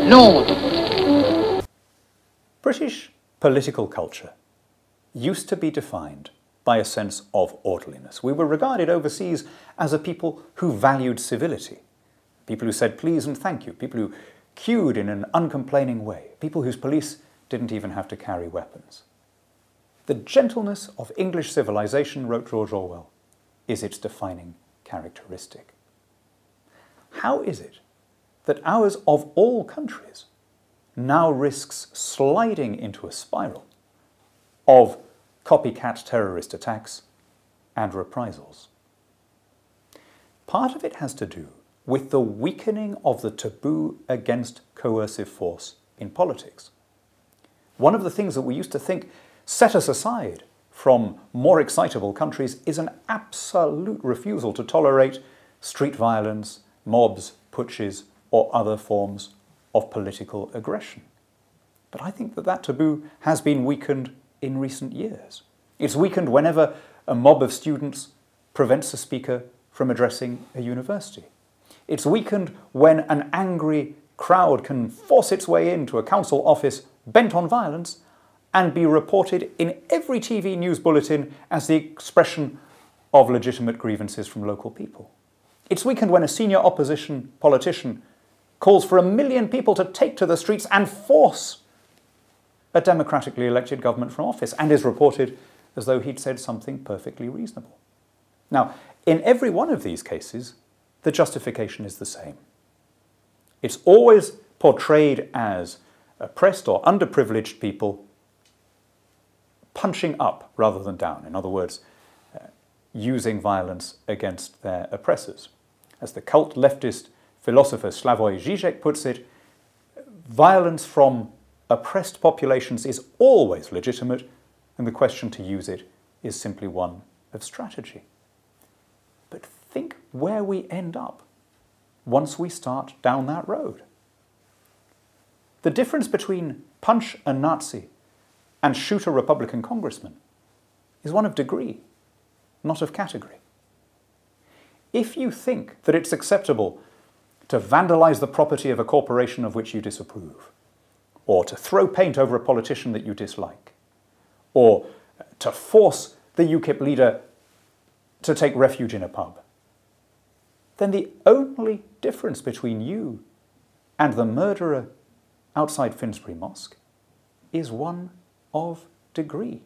Londres. British political culture used to be defined by a sense of orderliness. We were regarded overseas as a people who valued civility, people who said please and thank you, people who queued in an uncomplaining way, people whose police didn't even have to carry weapons. The gentleness of English civilization, wrote George Orwell, is its defining characteristic. How is it that ours of all countries now risks sliding into a spiral of copycat terrorist attacks and reprisals? Part of it has to do with the weakening of the taboo against coercive force in politics. One of the things that we used to think set us aside from more excitable countries is an absolute refusal to tolerate street violence, mobs, putschs, or other forms of political aggression. But I think that that taboo has been weakened in recent years. It's weakened whenever a mob of students prevents a speaker from addressing a university. It's weakened when an angry crowd can force its way into a council office bent on violence and be reported in every TV news bulletin as the expression of legitimate grievances from local people. It's weakened when a senior opposition politician calls for 1 million people to take to the streets and force a democratically elected government from office, and is reported as though he'd said something perfectly reasonable. Now, in every one of these cases, the justification is the same. It's always portrayed as oppressed or underprivileged people punching up rather than down. In other words, using violence against their oppressors. As the cult leftist philosopher Slavoj Žižek puts it, violence from oppressed populations is always legitimate, and the question to use it is simply one of strategy. But think where we end up once we start down that road. The difference between punch a Nazi and shoot a Republican congressman is one of degree, not of category. If you think that it's acceptable to vandalize the property of a corporation of which you disapprove, or to throw paint over a politician that you dislike, or to force the UKIP leader to take refuge in a pub, then the only difference between you and the murderer outside Finsbury Mosque is one of degree.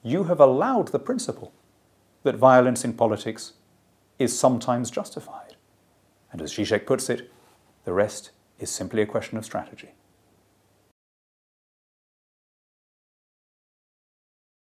You have allowed the principle that violence in politics is sometimes justified. And as Zizek puts it, the rest is simply a question of strategy.